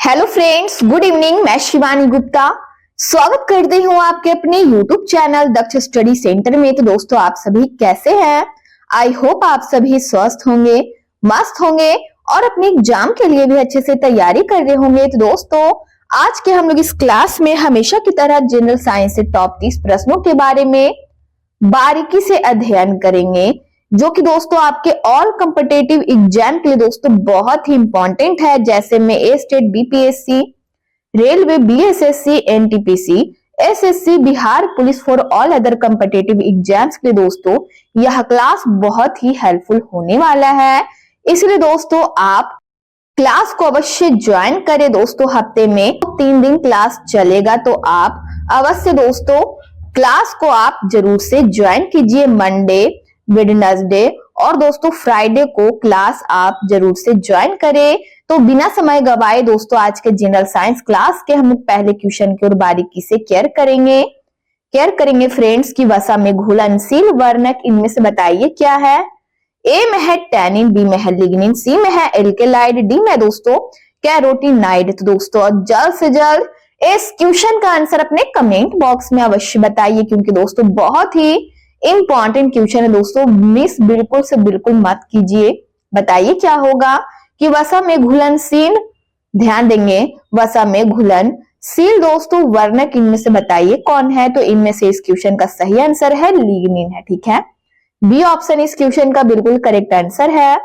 Hello friends, good evening. मैं शिवानी गुप्ता स्वागत करती हूँ आपके अपने यूट्यूब चैनल दक्ष स्टडी सेंटर में। तो दोस्तों, आप सभी कैसे हैं? आई होप आप सभी स्वस्थ होंगे, मस्त होंगे और अपने एग्जाम के लिए भी अच्छे से तैयारी कर रहे होंगे। तो दोस्तों, आज के हम लोग इस क्लास में हमेशा की तरह जनरल साइंस से टॉप 30 प्रश्नों के बारे में बारीकी से अध्ययन करेंगे, जो कि दोस्तों आपके ऑल कॉम्पिटिटिव एग्जाम के लिए दोस्तों बहुत ही इंपॉर्टेंट है। जैसे में a state, BPSC, railway, BSSC, NTPC, SSC, Bihar police for all other competitive exams के लिए दोस्तों यह क्लास बहुत ही हेल्पफुल होने वाला है। इसलिए दोस्तों आप क्लास को अवश्य ज्वाइन करें। दोस्तों, हफ्ते में 3 दिन क्लास चलेगा, तो आप अवश्य दोस्तों क्लास को आप जरूर से ज्वाइन कीजिए। मंडे, वेडनेसडे और दोस्तों फ्राइडे को क्लास आप जरूर से ज्वाइन करें। तो बिना समय गवाए दोस्तों आज के जनरल साइंस क्लास के हम लोग पहले क्वेश्चन की ओर बारीकी से केयर करेंगे फ्रेंड्स की वसा में घुलनशील वर्णक इनमें से बताइए क्या है। ए में है टैनिन, बी में है लिग्निन, सी में है एल्केलाइड, डी में दोस्तों कैरोटीनाइड। तो दोस्तों जल्द से जल्द इस क्वेश्चन का आंसर अपने कमेंट बॉक्स में अवश्य बताइए, क्योंकि दोस्तों बहुत ही इंपॉर्टेंट क्वेश्चन है दोस्तों। मिस बिल्कुल से बिल्कुल मत कीजिए। बताइए क्या होगा कि वसा में घुलनशील, ध्यान देंगे, वसा में घुलनशील दोस्तों वर्णक इनमें से बताइए कौन है। तो इनमें से इस क्वेश्चन का सही आंसर है लिग्निन है। ठीक है, बी ऑप्शन इस क्वेश्चन का बिल्कुल करेक्ट आंसर है।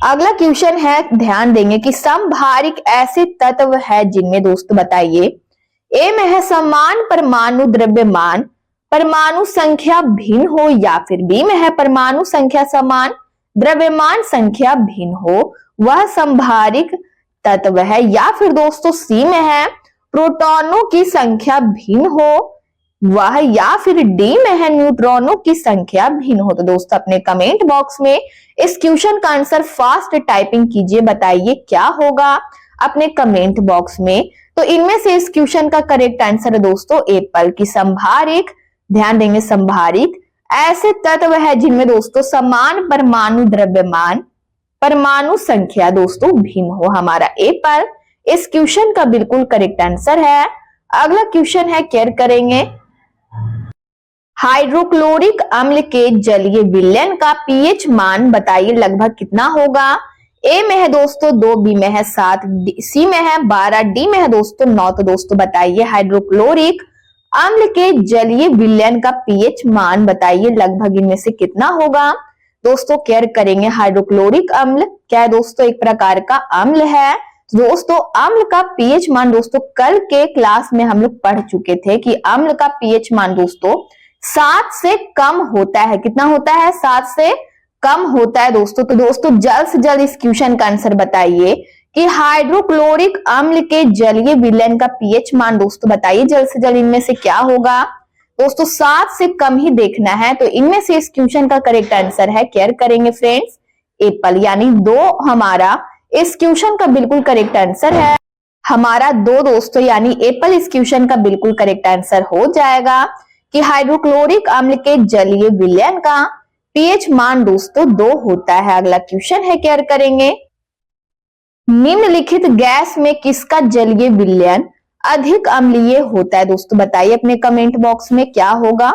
अगला क्वेश्चन है, ध्यान देंगे कि समभारिक ऐसे तत्व है जिनमें दोस्तों बताइए। ए में है समान परमाणु द्रव्यमान, परमाणु संख्या भिन्न हो, या फिर बी में है परमाणु संख्या समान, द्रव्यमान संख्या भिन्न हो, वह समभारिक तत्व है, या फिर दोस्तों सी में है प्रोटॉनों की संख्या भिन्न हो वह, या फिर डी में है न्यूट्रॉनों की संख्या भिन्न हो। तो दोस्तों अपने कमेंट बॉक्स में इस क्वेश्चन का आंसर फास्ट टाइपिंग कीजिए। बताइए क्या होगा अपने कमेंट बॉक्स में। तो इनमें से इस क्वेश्चन का करेक्ट आंसर है दोस्तों एप्पल की संभारिक। ध्यान देंगे, संभारिक ऐसे तत्व है जिनमें दोस्तों समान परमाणु द्रव्यमान, परमाणु संख्या दोस्तों भिन्न हो। हमारा एप्पल इस क्वेश्चन का बिल्कुल करेक्ट आंसर है। अगला क्वेश्चन है, केयर करेंगे, हाइड्रोक्लोरिक अम्ल के जलीय विलयन का पीएच मान बताइए लगभग कितना होगा। ए में है दोस्तों 2, बी में है 7, सी में है 12, डी में है दोस्तों 9। तो दोस्तों बताइए हाइड्रोक्लोरिक अम्ल के जलीय विलयन का पीएच मान बताइए लगभग इनमें से कितना होगा। दोस्तों केयर करेंगे, हाइड्रोक्लोरिक अम्ल क्या है दोस्तों, एक प्रकार का अम्ल है। दोस्तों अम्ल का पीएच मान दोस्तों कल के क्लास में हम लोग पढ़ चुके थे कि अम्ल का पीएच मान दोस्तों 7 से कम होता है। कितना होता है? 7 से कम होता है दोस्तों। तो दोस्तों जल्द से जल्द इस क्वेश्चन का आंसर बताइए कि हाइड्रोक्लोरिक अम्ल के जलीय विलयन का पीएच मान दोस्तों बताइए जल्द से जल्द इनमें से क्या होगा। दोस्तों 7 से कम ही देखना है। तो इनमें से इस क्वेश्चन का करेक्ट आंसर है, केयर करेंगे फ्रेंड्स, एप्पल, यानी 2 हमारा इस क्वेश्चन का बिल्कुल करेक्ट आंसर है। हमारा 2 दोस्तों यानी एप्पल इस क्वेश्चन का बिल्कुल करेक्ट आंसर हो जाएगा कि हाइड्रोक्लोरिक अम्ल के जलीय विलयन का पीएच मान दोस्तों 2 होता है। अगला क्वेश्चन है, केयर करेंगे, निम्नलिखित गैस में किसका जलीय विलयन अधिक अम्लीय होता है। दोस्तों बताइए अपने कमेंट बॉक्स में क्या होगा।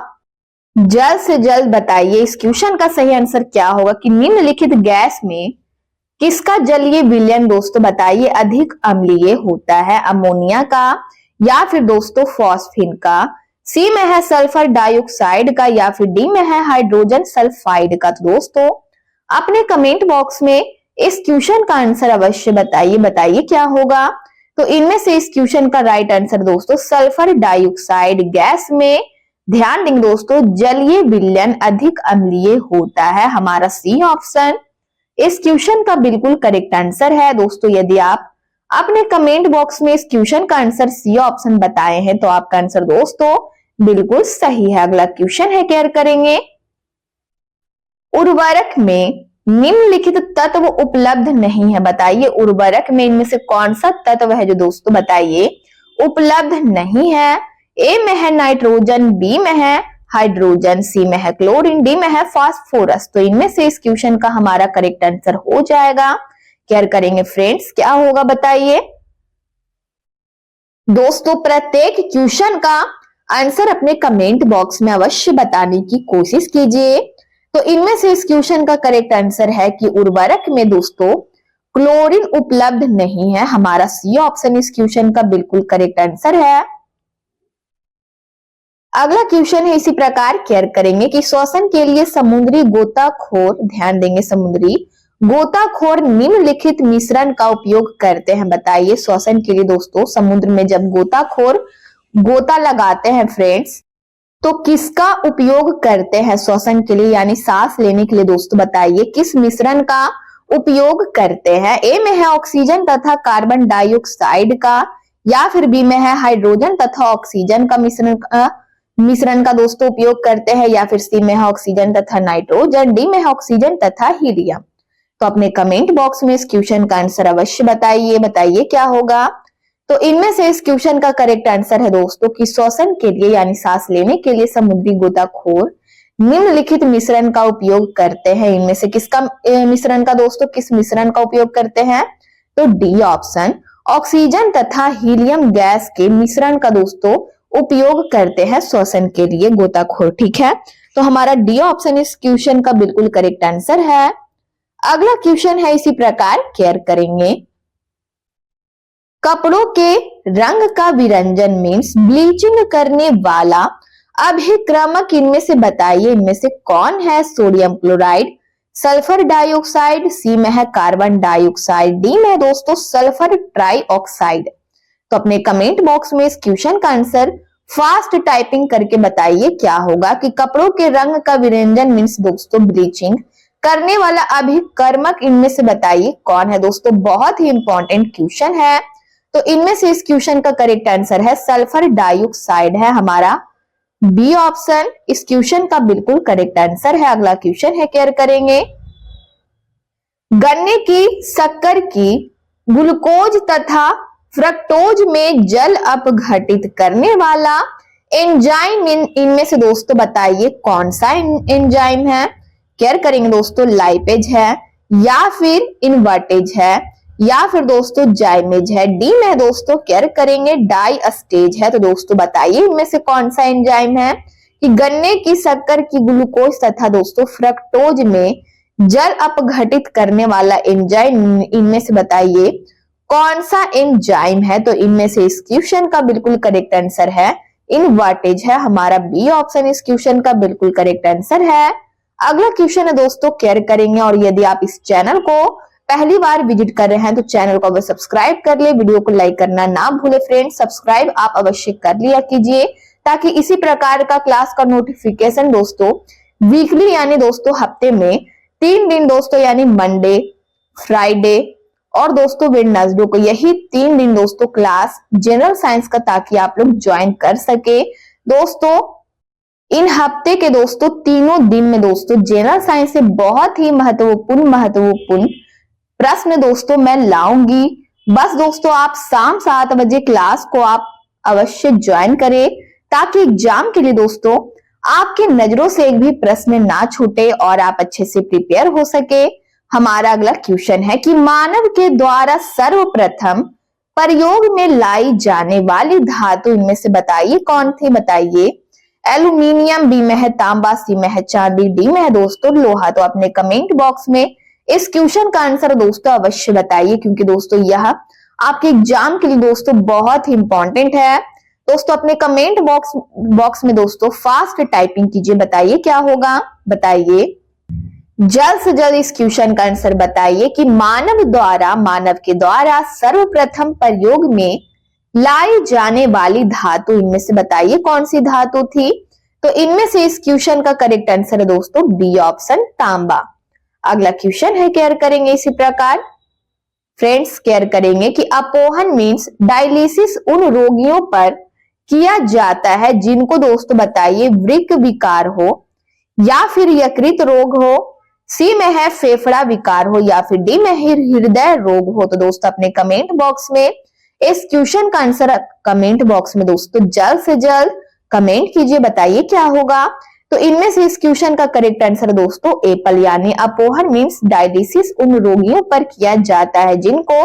जल्द से जल्द बताइए इस क्वेश्चन का सही आंसर क्या होगा कि निम्नलिखित गैस में किसका जलीय विलयन दोस्तों बताइए अधिक अम्लीय होता है। अमोनिया का, या फिर दोस्तों फॉस्फिन का, सी में है सल्फर डाइऑक्साइड का, या फिर डी में है हाइड्रोजन सल्फाइड का। तो दोस्तों अपने कमेंट बॉक्स में इस क्वेश्चन का आंसर अवश्य बताइए क्या होगा। तो इनमें से इस क्वेश्चन का राइट आंसर दोस्तों सल्फर डाइऑक्साइड गैस में, ध्यान देंगे दोस्तों, जलीय विलयन अधिक अम्लीय होता है। हमारा सी ऑप्शन इस क्वेश्चन का बिल्कुल करेक्ट आंसर है। दोस्तों यदि आप अपने कमेंट बॉक्स में इस क्वेश्चन का आंसर सी ऑप्शन बताए हैं तो आपका आंसर दोस्तों बिल्कुल सही है। अगला क्वेश्चन है, केयर करेंगे, उर्वरक में निम्नलिखित तत्व उपलब्ध नहीं है। बताइए उर्वरक में इनमें से कौन सा तत्व है जो दोस्तों बताइए उपलब्ध नहीं है। ए में है नाइट्रोजन, बी में है हाइड्रोजन, सी में है क्लोरीन, डी में है फास्फोरस। तो इनमें से इस क्वेश्चन का हमारा करेक्ट आंसर हो जाएगा केयर करेंगे फ्रेंड्स, क्या होगा बताइए। दोस्तों प्रत्येक क्वेश्चन का आंसर अपने कमेंट बॉक्स में अवश्य बताने की कोशिश कीजिए। तो इनमें से इस क्वेश्चन का करेक्ट आंसर है कि उर्वरक में दोस्तों क्लोरीन उपलब्ध नहीं है। हमारा सी ऑप्शन इस क्वेश्चन का बिल्कुल करेक्ट आंसर है। अगला क्वेश्चन है इसी प्रकार केयर करेंगे कि श्वसन के लिए समुद्री गोताखोर, ध्यान देंगे, समुद्री गोताखोर निम्नलिखित मिश्रण का उपयोग करते हैं। बताइए श्वसन के लिए दोस्तों समुद्र में जब गोताखोर गोता लगाते हैं फ्रेंड्स, तो किसका उपयोग करते हैं श्वसन के लिए यानी सांस लेने के लिए। दोस्तों बताइए किस मिश्रण का उपयोग करते हैं। ए में है ऑक्सीजन तथा कार्बन डाइऑक्साइड का, या फिर बी में है हाइड्रोजन तथा ऑक्सीजन का मिश्रण का दोस्तों उपयोग करते हैं, या फिर सी में है ऑक्सीजन तथा नाइट्रोजन, डी में है ऑक्सीजन तथा हीलियम। तो अपने कमेंट बॉक्स में इस क्वेश्चन का आंसर अवश्य बताइए। बताइए क्या होगा। तो इनमें से इस क्वेश्चन का करेक्ट आंसर है दोस्तों कि श्वसन के लिए यानी सांस लेने के लिए समुद्री गोताखोर निम्नलिखित मिश्रण का उपयोग करते हैं। इनमें से किसका मिश्रण का दोस्तों, किस मिश्रण का उपयोग करते हैं। तो डी ऑप्शन ऑक्सीजन तथा हीलियम गैस के मिश्रण का दोस्तों उपयोग करते हैं श्वसन के लिए गोताखोर। ठीक है, तो हमारा डी ऑप्शन इस क्वेश्चन का बिल्कुल करेक्ट आंसर है। अगला क्वेश्चन है इसी प्रकार केयर करेंगे, कपड़ों के रंग का विरंजन मीन्स ब्लीचिंग करने वाला अभिक्रमक इनमें से बताइए। इनमें से कौन है। सोडियम क्लोराइड, सल्फर डाइऑक्साइड, सी में है कार्बन डाइऑक्साइड, डी में दोस्तों सल्फर ट्राइऑक्साइड। तो अपने कमेंट बॉक्स में इस क्वेश्चन का आंसर फास्ट टाइपिंग करके बताइए क्या होगा कि कपड़ों के रंग का विरंजन मीन्स दोस्तों ब्लीचिंग करने वाला अभिकर्मक इनमें से बताइए कौन है। दोस्तों बहुत ही इंपॉर्टेंट क्वेश्चन है। तो इनमें से इस क्वेश्चन का करेक्ट आंसर है सल्फर डाइऑक्साइड है हमारा बी ऑप्शन इस क्वेश्चन का बिल्कुल करेक्ट आंसर है। अगला क्वेश्चन है केयर करेंगे, गन्ने की शक्कर की ग्लूकोज तथा फ्रक्टोज में जल अपघटित करने वाला एंजाइम इनमें से दोस्तों बताइए कौन सा एंजाइम है। केयर करेंगे दोस्तों लाइपेज है, या फिर इनवर्टेज है, या फिर दोस्तों जाइमेज है। डी में दोस्तों केयर करेंगे डाइस्टेज है। तो दोस्तों बताइए इनमें से कौन सा एंजाइम है कि गन्ने की शक्कर की ग्लूकोज तथा दोस्तों फ्रक्टोज में जल अपघटित करने वाला एंजाइम इनमें से बताइए कौन सा एंजाइम है। तो इनमें से इस क्वेश्चन का बिल्कुल करेक्ट आंसर है इनवर्टेज है हमारा बी ऑप्शन इस क्वेश्चन का बिल्कुल करेक्ट आंसर है। अगला क्वेश्चन है दोस्तों केयर करेंगे, और यदि आप इस चैनल को पहली बार विजिट कर रहे हैं तो चैनल को अवश्य सब्सक्राइब कर ले, वीडियो को लाइक करना ना भूले फ्रेंड्स। सब्सक्राइब आप अवश्य कर लिया कीजिए ताकि इसी प्रकार का क्लास का नोटिफिकेशन दोस्तों वीकली यानी दोस्तों हफ्ते में 3 दिन दोस्तों यानी मंडे, फ्राइडे और दोस्तों वेडनेसडे को, यही 3 दिन दोस्तों क्लास जनरल साइंस का, ताकि आप लोग ज्वाइन कर सके। दोस्तों इन हफ्ते के दोस्तों तीनों दिन में दोस्तों जनरल साइंस से बहुत ही महत्वपूर्ण प्रश्न दोस्तों मैं लाऊंगी। बस दोस्तों आप शाम 7 बजे क्लास को आप अवश्य ज्वाइन करें ताकि एग्जाम के लिए दोस्तों आपके नजरों से एक भी प्रश्न ना छूटे और आप अच्छे से प्रिपेयर हो सके। हमारा अगला क्वेश्चन है कि मानव के द्वारा सर्वप्रथम प्रयोग में लाई जाने वाली धातु इनमें से बताइए कौन थी। बताइए एल्यूमिनियम, बी में है तांबा, सी में है चांदी, डी में है दोस्तों लोहा। तो अपने कमेंट बॉक्स में इस क्वेश्चन का आंसर दोस्तों अवश्य बताइए, क्योंकि दोस्तों यह आपके एग्जाम के लिए दोस्तों बहुत ही इंपॉर्टेंट है। दोस्तों अपने कमेंट बॉक्स में दोस्तों फास्ट टाइपिंग कीजिए। बताइए क्या होगा। बताइए जल्द से जल्द इस क्वेश्चन का आंसर बताइए कि मानव के द्वारा सर्वप्रथम प्रयोग में लाई जाने वाली धातु इनमें से बताइए कौन सी धातु थी। तो इनमें से इस क्वेश्चन का करेक्ट आंसर है दोस्तों बी ऑप्शन तांबा। अगला क्वेश्चन है केयर करेंगे इसी प्रकार फ्रेंड्स केयर करेंगे कि अपोहन मींस डायलिसिस उन रोगियों पर किया जाता है जिनको दोस्तों बताइए वृक्क विकार हो, या फिर यकृत रोग हो, सी में है फेफड़ा विकार हो, या फिर डी में हृदय रोग हो। तो दोस्तों अपने कमेंट बॉक्स में इस क्वेश्चन का आंसर कमेंट बॉक्स में दोस्तों जल्द से जल्द कमेंट कीजिए। बताइए क्या होगा। तो इनमें से इस क्वेश्चन का करेक्ट आंसर दोस्तों एपल यानी अपोहर मीन्स डायलिसिस उन रोगियों पर किया जाता है जिनको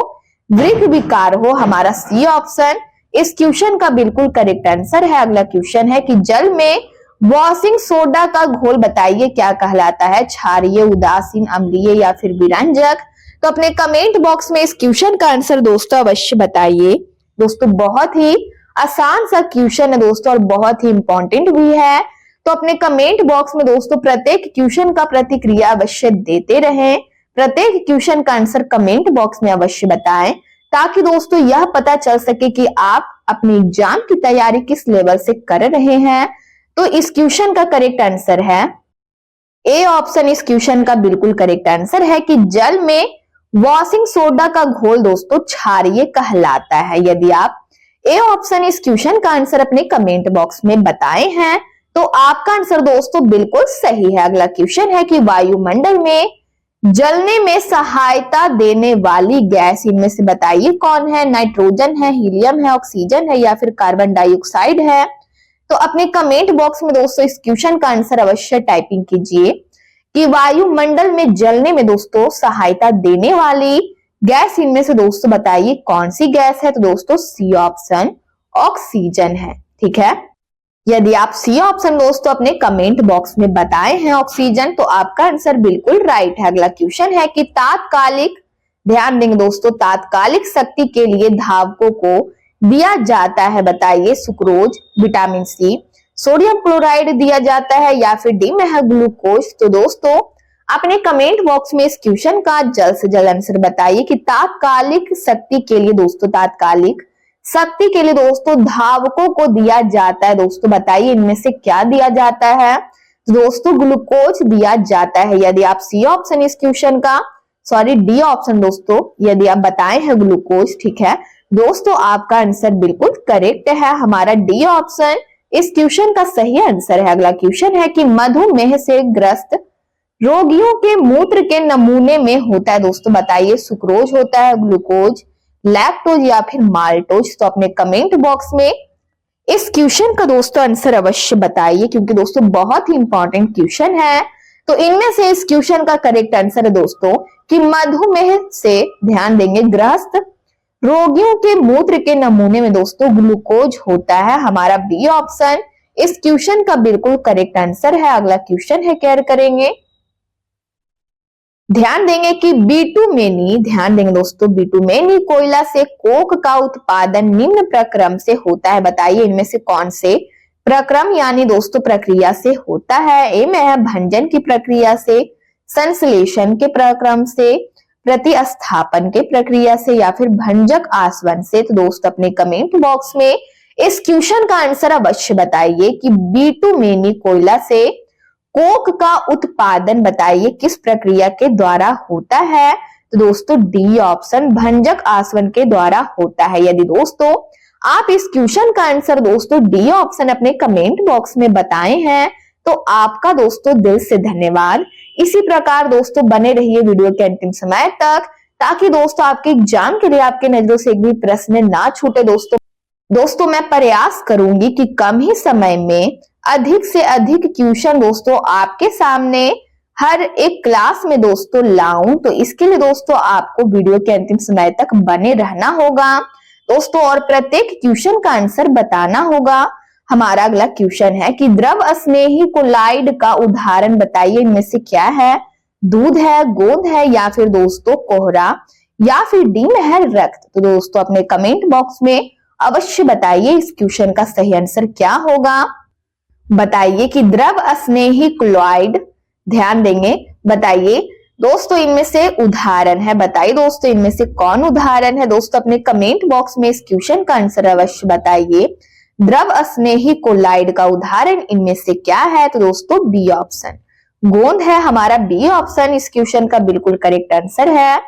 वृक्क विकार हो, हमारा सी ऑप्शन इस क्वेश्चन का बिल्कुल करेक्ट आंसर है। अगला क्वेश्चन है कि जल में वॉशिंग सोडा का घोल बताइए क्या कहलाता है, क्षारीय, उदासीन, अम्लीय या फिर विरंजक। तो अपने कमेंट बॉक्स में इस क्वेश्चन का आंसर दोस्तों अवश्य बताइए। दोस्तों बहुत ही आसान सा क्वेश्चन है दोस्तों और बहुत ही इंपॉर्टेंट भी है, तो अपने कमेंट बॉक्स में दोस्तों प्रत्येक क्वेश्चन का प्रतिक्रिया अवश्य देते रहें, प्रत्येक क्वेश्चन का आंसर कमेंट बॉक्स में अवश्य बताएं ताकि दोस्तों यह पता चल सके कि आप अपने एग्जाम की तैयारी किस लेवल से कर रहे हैं। तो इस क्वेश्चन का करेक्ट आंसर है ए ऑप्शन, इस क्वेश्चन का बिल्कुल करेक्ट आंसर है कि जल में वॉशिंग सोडा का घोल दोस्तों क्षारीय कहलाता है। यदि आप ए ऑप्शन इस क्वेश्चन का आंसर अपने कमेंट बॉक्स में बताए हैं तो आपका आंसर दोस्तों बिल्कुल सही है। अगला क्वेश्चन है कि वायुमंडल में जलने में सहायता देने वाली गैस इनमें से बताइए कौन है, नाइट्रोजन है, हीलियम है, ऑक्सीजन है या फिर कार्बन डाइऑक्साइड है। तो अपने कमेंट बॉक्स में दोस्तों इस क्वेश्चन का आंसर अवश्य टाइपिंग कीजिए कि वायुमंडल में जलने में दोस्तों सहायता देने वाली गैस इनमें से दोस्तों बताइए कौन सी गैस है। तो दोस्तों सी ऑप्शन ऑक्सीजन है, ठीक है। यदि आप सी ऑप्शन दोस्तों अपने कमेंट बॉक्स में बताए हैं ऑक्सीजन तो आपका आंसर बिल्कुल राइट है। अगला क्वेश्चन है कि तात्कालिक, ध्यान देंगे दोस्तों, तात्कालिक शक्ति के लिए धावकों को दिया जाता है बताइए sucrose, vitamin C, sodium chloride दिया जाता है या फिर डी में है ग्लूकोज। तो दोस्तों अपने कमेंट बॉक्स में इस क्वेश्चन का जल्द से जल्द आंसर बताइए कि तात्कालिक शक्ति के लिए दोस्तों, तात्कालिक शक्ति के लिए दोस्तों धावकों को दिया जाता है, दोस्तों बताइए इनमें से क्या दिया जाता है। तो दोस्तों ग्लूकोज दिया जाता है। यदि आप सी ऑप्शन इस क्वेश्चन का, सॉरी डी ऑप्शन दोस्तों यदि आप बताए हैं ग्लूकोज, ठीक है दोस्तों आपका आंसर बिल्कुल करेक्ट है। हमारा डी ऑप्शन इस क्वेश्चन का सही आंसर है। अगला क्वेश्चन है कि मधुमेह से ग्रस्त रोगियों के मूत्र के नमूने में होता है दोस्तों बताइए सुक्रोज होता है, ग्लूकोज, लैक्टोज या फिर माल्टोज। तो अपने कमेंट बॉक्स में इस क्वेश्चन का दोस्तों आंसर अवश्य बताइए क्योंकि दोस्तों बहुत ही इंपॉर्टेंट क्वेश्चन है। तो इनमें से इस क्वेश्चन का करेक्ट आंसर है दोस्तों कि मधुमेह से, ध्यान देंगे, ग्रस्त रोगियों के मूत्र के नमूने में दोस्तों ग्लूकोज होता है। हमारा बी ऑप्शन इस क्वेश्चन का बिल्कुल करेक्ट आंसर है। अगला क्वेश्चन है केयर करेंगे, ध्यान देंगे कि बिटुमेनी, ध्यान देंगे दोस्तों, बिटुमेनी कोयला से कोक का उत्पादन निम्न प्रक्रम से होता है बताइए इनमें से कौन से प्रक्रम यानी दोस्तों प्रक्रिया से होता है। ए में है भंजन की प्रक्रिया से, संश्लेषण के प्रक्रम से, प्रतिस्थापन के प्रक्रिया से या फिर भंजक आसवन से। तो दोस्तों अपने कमेंट बॉक्स में इस क्वेश्चन का आंसर अवश्य बताइए कि बिटुमेनी कोयला से कोक का उत्पादन बताइए किस प्रक्रिया के द्वारा होता है। तो दोस्तों डी ऑप्शन भंजक आसवन के द्वारा होता है। यदि दोस्तों आप इस क्वेश्चन का आंसर दोस्तों डी ऑप्शन अपने कमेंट बॉक्स में बताए हैं तो आपका दोस्तों दिल से धन्यवाद। इसी प्रकार दोस्तों बने रहिए वीडियो के अंतिम समय तक ताकि दोस्तों आपके एग्जाम के लिए आपके नजरों से एक भी प्रश्न ना छूटे। दोस्तों मैं प्रयास करूंगी कि कम ही समय में अधिक से अधिक क्वेश्चन दोस्तों आपके सामने हर एक क्लास में दोस्तों लाऊं। तो इसके लिए दोस्तों आपको वीडियो के अंतिम समय तक बने रहना होगा दोस्तों और प्रत्येक क्वेश्चन का आंसर बताना होगा। हमारा अगला क्वेश्चन है कि द्रव स्नेही कोलाइड का उदाहरण बताइए इनमें से क्या है, दूध है, गोंद है या फिर दोस्तों कोहरा या फिर डी में है रक्त। तो दोस्तों अपने कमेंट बॉक्स में अवश्य बताइए इस क्वेश्चन का सही आंसर क्या होगा। बताइए कि द्रव स्नेही क्लोराइड, ध्यान देंगे, बताइए दोस्तों इनमें से उदाहरण है, बताइए दोस्तों इनमें से कौन उदाहरण है। दोस्तों अपने कमेंट बॉक्स में इस क्वेश्चन का आंसर अवश्य बताइए द्रव स्नेही कोलाइड का उदाहरण इनमें से क्या है। तो दोस्तों बी ऑप्शन गोंद है। हमारा बी ऑप्शन इस क्वेश्चन का बिल्कुल करेक्ट आंसर है।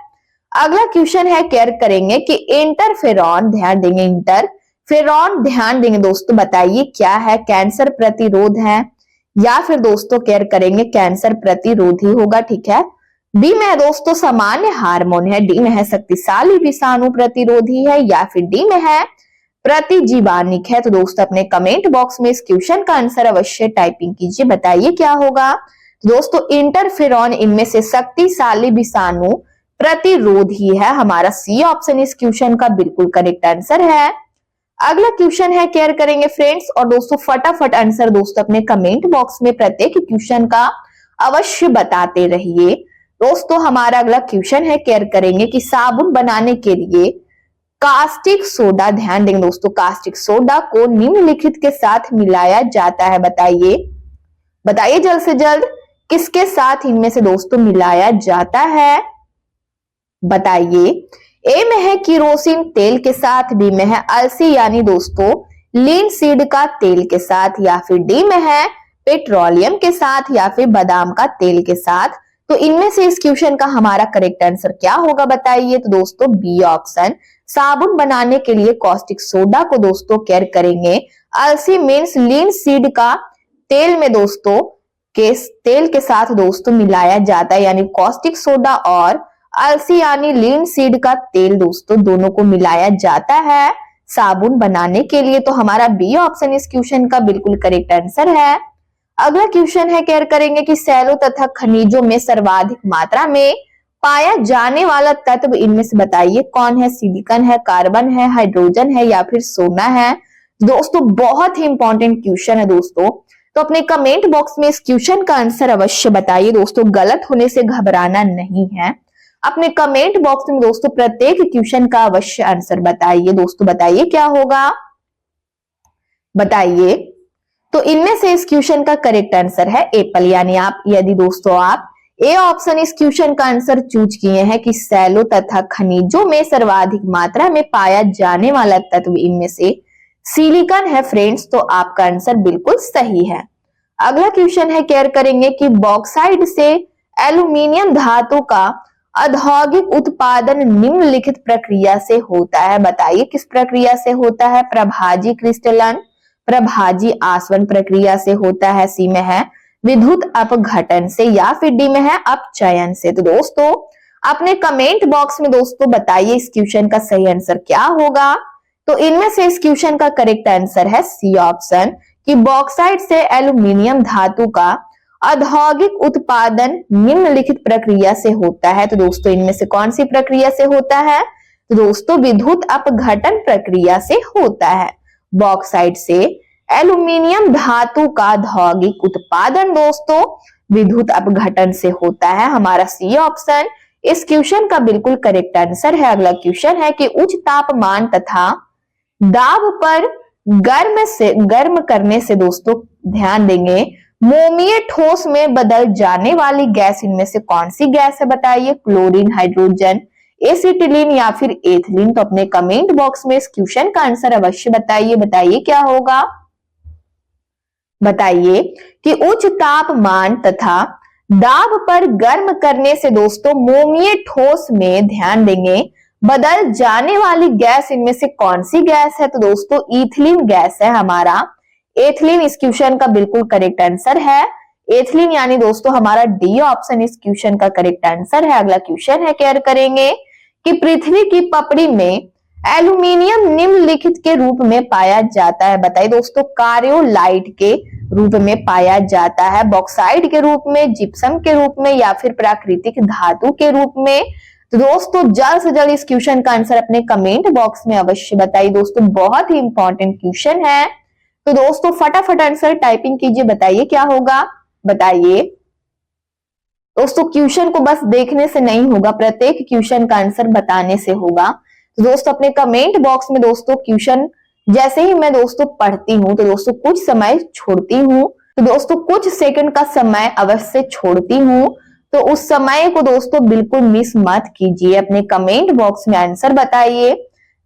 अगला क्वेश्चन है केयर करेंगे कि इंटरफेरॉन, ध्यान देंगे इंटरफेरॉन, ध्यान देंगे दोस्तों बताइए क्या है, कैंसर प्रतिरोध है या फिर दोस्तों केयर करेंगे कैंसर प्रतिरोधी होगा, ठीक है। बी में है दोस्तों सामान्य हार्मोन है, डी में है शक्तिशाली विषाणु प्रतिरोधी है या फिर डी में है प्रतिजीवानिक है। तो दोस्तों अपने कमेंट बॉक्स में इस क्वेश्चन का आंसर अवश्य टाइपिंग कीजिए, बताइए क्या होगा। तो दोस्तों इंटरफेरॉन इनमें से शक्तिशाली विषाणु प्रतिरोधी है, हमारा सी ऑप्शन इस क्वेश्चन का बिल्कुल करेक्ट आंसर है। अगला क्वेश्चन है केयर करेंगे फ्रेंड्स, और दोस्तों फटाफट आंसर दोस्तों अपने कमेंट बॉक्स में प्रत्येक क्वेश्चन का अवश्य बताते रहिए। दोस्तों हमारा अगला क्वेश्चन है केयर करेंगे कि साबुन बनाने के लिए कास्टिक सोडा, ध्यान देंगे दोस्तों, कास्टिक सोडा को निम्नलिखित के साथ मिलाया जाता है, बताइए बताइए जल्द से जल्द किसके साथ इनमें से दोस्तों मिलाया जाता है, बताइए। ए में है किरोसिन तेल के साथ, बी में है अलसी यानी दोस्तों लिनसीड का तेल के साथ, या फिर डी में है पेट्रोलियम के साथ, या फिर बादाम का तेल के साथ। तो इनमें से इस क्वेश्चन का हमारा करेक्ट आंसर क्या होगा, बताइए। तो दोस्तों बी ऑप्शन, साबुन बनाने के लिए कॉस्टिक सोडा को दोस्तों केयर करेंगे अलसी मीन्स लिनसीड का तेल में दोस्तों तेल के साथ दोस्तों मिलाया जाता है, यानी कॉस्टिक सोडा और अलसी यानी लिनसीड का तेल दोस्तों दोनों को मिलाया जाता है साबुन बनाने के लिए। तो हमारा बी ऑप्शन इस क्वेश्चन का बिल्कुल करेक्ट आंसर है। अगला क्वेश्चन है केयर करेंगे कि सैलों तथा खनिजों में सर्वाधिक मात्रा में पाया जाने वाला तत्व इनमें से बताइए कौन है। सिलिकॉन है, कार्बन है, हाइड्रोजन है, या फिर सोना है। दोस्तों बहुत ही इंपॉर्टेंट क्वेश्चन है दोस्तों, तो अपने कमेंट बॉक्स में इस क्वेश्चन का आंसर अवश्य बताइए। दोस्तों गलत होने से घबराना नहीं है, अपने कमेंट बॉक्स में दोस्तों प्रत्येक क्वेश्चन का अवश्य आंसर बताइए। दोस्तों बताइए क्या होगा, बताइए। तो इनमें से इस क्वेश्चन का करेक्ट आंसर है एप्पल, यानी आप यदि दोस्तों आप ए ऑप्शन इस क्वेश्चन का आंसर चूज किए हैं कि सैलों तथा खनिजों में सर्वाधिक मात्रा में पाया जाने वाला तत्व इनमें से सिलिकॉन है फ्रेंड्स, तो आपका आंसर बिल्कुल सही है। अगला क्वेश्चन है केयर करेंगे कि बॉक्साइट से एल्यूमिनियम धातु का औद्योगिक उत्पादन निम्नलिखित प्रक्रिया से होता है, बताइए किस प्रक्रिया से होता है। प्रभाजी क्रिस्टलन, प्रभाजी आसवन प्रक्रिया से होता है, सी में है विद्युत अपघटन से, या फिर डी में है अपचयन से। तो दोस्तों अपने कमेंट बॉक्स में दोस्तों बताइए इस क्वेश्चन का सही आंसर क्या होगा। तो इनमें से इस क्वेश्चन का करेक्ट आंसर है सी ऑप्शन कि बॉक्साइट से एल्यूमिनियम धातु का औद्योगिक उत्पादन निम्नलिखित प्रक्रिया से होता है। तो दोस्तों इनमें से कौन सी प्रक्रिया से होता है, तो दोस्तों विद्युत अपघटन प्रक्रिया से होता है। बॉक्साइट से एल्यूमिनियम धातु का औद्योगिक उत्पादन दोस्तों विद्युत अपघटन से होता है, हमारा सी ऑप्शन इस क्वेश्चन का बिल्कुल करेक्ट आंसर है। अगला क्वेश्चन है कि उच्च तापमान तथा दाब पर गर्म करने से दोस्तों ध्यान देंगे मोमीय ठोस में बदल जाने वाली गैस इनमें से कौन सी गैस है, बताइए। क्लोरीन, हाइड्रोजन, एसिटिलीन, या फिर एथिलीन। तो अपने कमेंट बॉक्स में इस क्वेश्चन का आंसर अवश्य बताइए, बताइए क्या होगा, बताइए कि उच्च तापमान तथा दाब पर गर्म करने से दोस्तों मोमीय ठोस में ध्यान देंगे बदल जाने वाली गैस इनमें से कौन सी गैस है। तो दोस्तों इथिलीन गैस है, हमारा एथिलीन इस क्वेश्चन का बिल्कुल करेक्ट आंसर है। एथिलीन यानी दोस्तों हमारा डी ऑप्शन इस क्वेश्चन का करेक्ट आंसर है। अगला क्वेश्चन है केयर करेंगे कि पृथ्वी की पपड़ी में एल्यूमिनियम निम्नलिखित के रूप में पाया जाता है, बताइए दोस्तों। कार्योलाइट के रूप में पाया जाता है, बॉक्साइट के रूप में, जिप्सम के रूप में, या फिर प्राकृतिक धातु के रूप में। तो दोस्तों जल्द से जल्द इस क्वेश्चन का आंसर अपने कमेंट बॉक्स में अवश्य बताइए। दोस्तों बहुत ही इंपॉर्टेंट क्वेश्चन है, तो दोस्तों फटाफट आंसर टाइपिंग कीजिए, बताइए क्या होगा, बताइए। दोस्तों क्वेश्चन को बस देखने से नहीं होगा, प्रत्येक क्वेश्चन का आंसर बताने से होगा। तो दोस्तों अपने कमेंट बॉक्स में दोस्तों क्वेश्चन जैसे ही मैं दोस्तों पढ़ती हूँ तो दोस्तों कुछ समय छोड़ती हूँ, तो दोस्तों कुछ सेकंड का समय अवश्य छोड़ती हूँ, तो उस समय को दोस्तों बिल्कुल मिस मत कीजिए। अपने कमेंट बॉक्स में आंसर बताइए।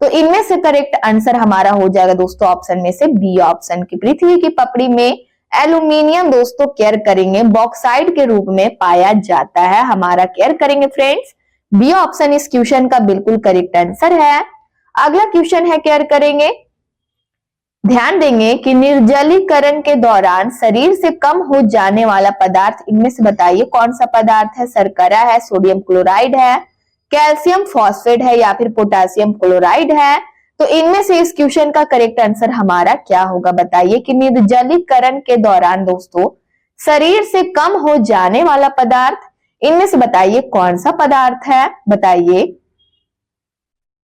तो इनमें से करेक्ट आंसर हमारा हो जाएगा दोस्तों ऑप्शन में से बी ऑप्शन की पृथ्वी की पपड़ी में एल्यूमिनियम दोस्तों केयर करेंगे बॉक्साइट के रूप में पाया जाता है, हमारा केयर करेंगे फ्रेंड्स बी ऑप्शन इस क्वेश्चन का बिल्कुल करेक्ट आंसर है। अगला क्वेश्चन है केयर करेंगे, ध्यान देंगे कि निर्जलीकरण के दौरान शरीर से कम हो जाने वाला पदार्थ इनमें से बताइए कौन सा पदार्थ है। शर्करा है, सोडियम क्लोराइड है, कैल्शियम फॉस्फेट है, या फिर पोटेशियम क्लोराइड है। तो इनमें से इस क्वेश्चन का करेक्ट आंसर हमारा क्या होगा बताइए कि निर्जलीकरण के दौरान दोस्तों शरीर से कम हो जाने वाला पदार्थ, इनमें से बताइए कौन सा पदार्थ है, बताइए।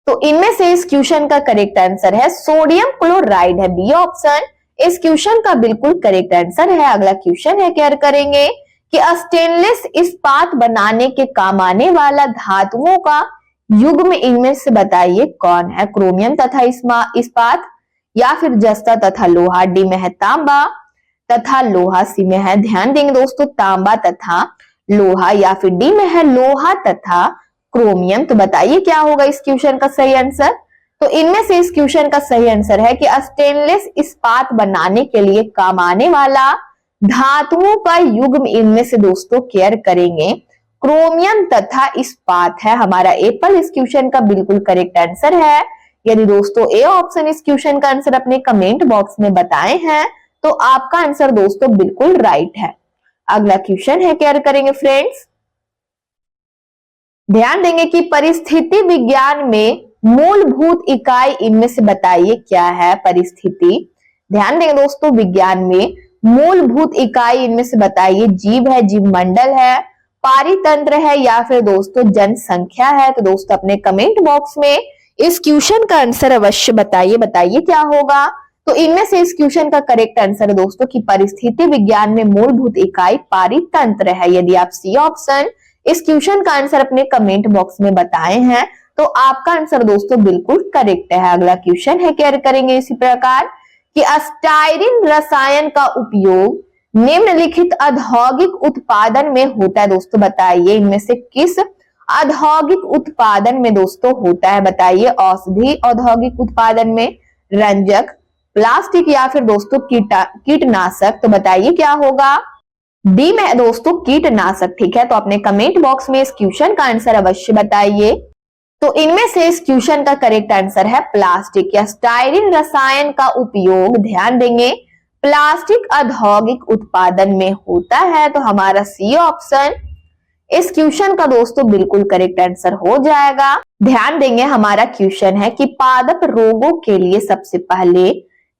तो इनमें से इस क्वेश्चन का करेक्ट आंसर है सोडियम क्लोराइड है, बी ऑप्शन इस क्वेश्चन का बिल्कुल करेक्ट आंसर है। अगला क्वेश्चन है, केयर करेंगे कि स्टेनलेस इस्पात बनाने के काम आने वाला धातुओं का युग्म इनमें से बताइए कौन है, क्रोमियम तथा इस्पात या फिर जस्ता तथा लोहा, डी में है तांबा तथा लोहा, सी में है, ध्यान देंगे दोस्तों, तांबा तथा लोहा, या फिर डी में है लोहा तथा क्रोमियम। तो बताइए क्या होगा इस क्वेश्चन का सही आंसर। तो इनमें से इस क्वेश्चन का सही आंसर है कि स्टेनलेस इस्पात बनाने के लिए काम आने वाला धातुओं का युग्म इनमें से दोस्तों केयर करेंगे क्रोमियम तथा इस्पात है हमारा एप्पल इस क्वेश्चन का बिल्कुल करेक्ट आंसर है। यदि दोस्तों ए ऑप्शन इस क्वेश्चन का आंसर अपने कमेंट बॉक्स में बताए हैं तो आपका आंसर दोस्तों बिल्कुल राइट है। अगला क्वेश्चन है, केयर करेंगे फ्रेंड्स, ध्यान देंगे कि परिस्थिति विज्ञान में मूलभूत इकाई इनमें से बताइए क्या है, परिस्थिति, ध्यान देंगे दोस्तों, विज्ञान में मूलभूत इकाई इनमें से बताइए, जीव है, जीव मंडल है, पारितंत्र है या फिर दोस्तों जनसंख्या है। तो दोस्तों अपने कमेंट बॉक्स में इस क्वेश्चन का आंसर अवश्य बताइए, बताइए क्या होगा। तो इनमें से इस क्वेश्चन का करेक्ट आंसर दोस्तों की परिस्थिति विज्ञान में मूलभूत इकाई पारितंत्र है। यदि आप सी ऑप्शन इस क्वेश्चन का आंसर अपने कमेंट बॉक्स में बताए हैं तो आपका आंसर दोस्तों बिल्कुल करेक्ट है। अगला क्वेश्चन है, केयर करेंगे इसी प्रकार कि स्टाइरिन रसायन का उपयोग निम्नलिखित औद्योगिक उत्पादन में होता है। दोस्तों बताइए इनमें से किस औद्योगिक उत्पादन में दोस्तों होता है, बताइए। औषधि औद्योगिक उत्पादन में, रंजक, प्लास्टिक या फिर दोस्तों कीटनाशक। तो बताइए क्या होगा। डी में दोस्तों कीटनाशक, ठीक है। तो अपने कमेंट बॉक्स में इस क्वेश्चन का आंसर अवश्य बताइए। तो इनमें से इस क्वेश्चन का करेक्ट आंसर है प्लास्टिक या स्टाइरिन रसायन का उपयोग, ध्यान देंगे, प्लास्टिक औद्योगिक उत्पादन में होता है। तो हमारा सी ऑप्शन इस क्वेश्चन का दोस्तों बिल्कुल करेक्ट आंसर हो जाएगा। ध्यान देंगे हमारा क्वेश्चन है कि पादप रोगों के लिए सबसे पहले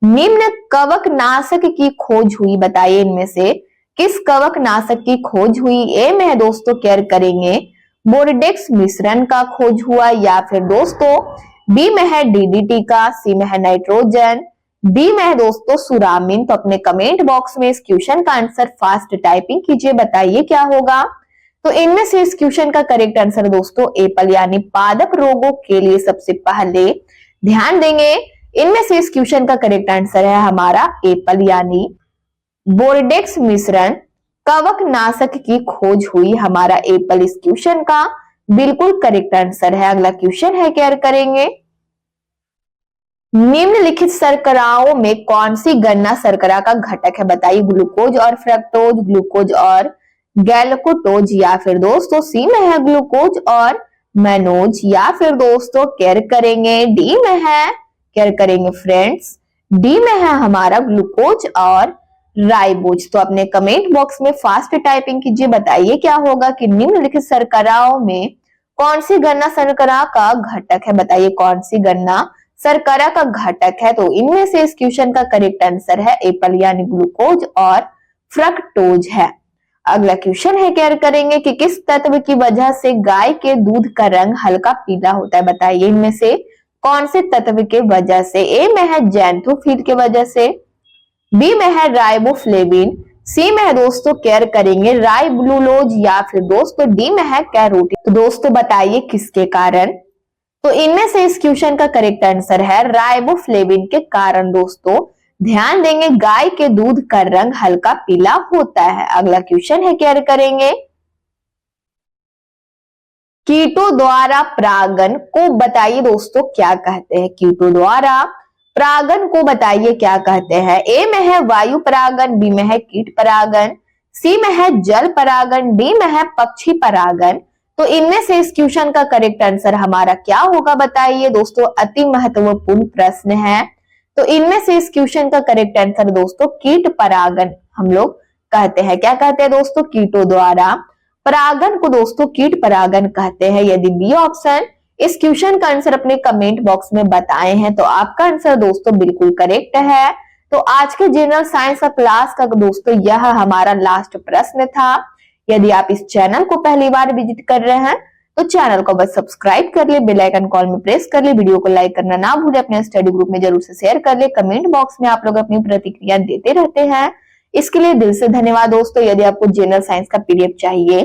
निम्न कवकनाशक की खोज हुई, बताइए इनमें से किस कवकनाशक की खोज हुई। ए में है दोस्तों, केयर करेंगे, बोर्डेक्स मिश्रण का खोज हुआ, या फिर दोस्तों बी में है डीडीटी का, सी में है नाइट्रोजन, डी में है दोस्तों सुरामिन। तो अपने कमेंट बॉक्स में इस क्वेश्चन का आंसर फास्ट टाइपिंग कीजिए, बताइए क्या होगा। तो इनमें से इस क्वेश्चन का करेक्ट आंसर दोस्तों एप्पल यानी पादप रोगों के लिए सबसे पहले, ध्यान देंगे, इनमें से इस क्वेश्चन का करेक्ट आंसर है हमारा एप्पल यानी बोर्डेक्स मिश्रण कवकनाशक की खोज हुई, हमारा एप्पल इस क्वेश्चन का बिल्कुल करेक्ट आंसर है। अगला क्वेश्चन है, केयर करेंगे, निम्नलिखित शर्कराओं में कौन सी गन्ना शर्करा का घटक है, बताइए। ग्लूकोज और फ्रक्टोज, ग्लूकोज और गैल्कोटोज, या फिर दोस्तों सी में है ग्लूकोज और मैनोज, या फिर दोस्तों केयर करेंगे डी में है, केयर करेंगे फ्रेंड्स, डी में है हमारा ग्लूकोज और राइबोज। तो अपने कमेंट बॉक्स में फास्ट टाइपिंग कीजिए, बताइए क्या होगा कि निम्नलिखित शर्कराओं में कौन सी गन्ना शर्करा का घटक है, बताइए कौन सी गन्ना शर्करा का घटक है। तो इनमें से इस क्वेश्चन का करेक्ट आंसर है एप्पल यानी ग्लूकोज और फ्रक्टोज है। अगला क्वेश्चन है, केयर करेंगे कि किस तत्व की वजह से गाय के दूध का रंग हल्का पीला होता है, बताइए इनमें से कौन से तत्व के वजह से। ए में है जैंथोफिल के वजह से, बी में है राइबोफ्लेविन, सी में है दोस्तों केयर करेंगे राइबुलोज, या फिर दोस्तों डी में है कैरोटीन। तो दोस्तों बताइए किसके कारण। तो इनमें से इस क्वेश्चन का करेक्ट आंसर है राइबोफ्लेविन के कारण। दोस्तों ध्यान देंगे गाय के दूध का रंग हल्का पीला होता है। अगला क्वेश्चन है, केयर करेंगे, कीटों द्वारा परागन को बताइए दोस्तों क्या कहते हैं। कीटों द्वारा परागन को बताइए क्या कहते हैं। ए में है वायु परागन, बी में है कीट परागन, सी में है जल परागन, डी में है पक्षी परागन। तो इनमें से इस क्वेश्चन का करेक्ट आंसर हमारा क्या होगा, बताइए दोस्तों। अति महत्वपूर्ण प्रश्न है। तो इनमें से इस क्वेश्चन का करेक्ट आंसर दोस्तों कीट परागन हम लोग कहते हैं। क्या कहते हैं दोस्तों, कीटों द्वारा परागन को दोस्तों कीट परागन कहते हैं। यदि बी ऑप्शन इस क्वेश्चन का आंसर अपने कमेंट बॉक्स में बताए हैं, तो आपका आंसर दोस्तों बिल्कुल करेक्ट है। तो आज के जनरल साइंस का क्लास का दोस्तों यह हमारा लास्ट प्रश्न था। यदि आप इस चैनल को पहली बार विजिट कर रहे हैं तो चैनल को बस सब्सक्राइब कर ले, बेल आइकन कॉल में प्रेस कर ले, वीडियो को लाइक करना ना भूले, अपने स्टडी ग्रुप में जरूर से शेयर कर ले। कमेंट बॉक्स में आप लोग अपनी प्रतिक्रिया देते रहते हैं, इसके लिए दिल से धन्यवाद दोस्तों। यदि आपको जनरल साइंस का पीडीएफ चाहिए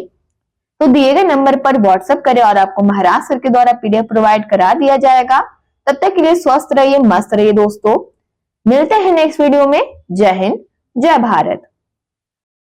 तो दिए गए नंबर पर व्हाट्सएप करें और आपको महाराज सर के द्वारा पीडीएफ प्रोवाइड करा दिया जाएगा। तब तक के लिए स्वस्थ रहिए, मस्त रहिए दोस्तों। मिलते हैं नेक्स्ट वीडियो में। जय हिंद, जय भारत।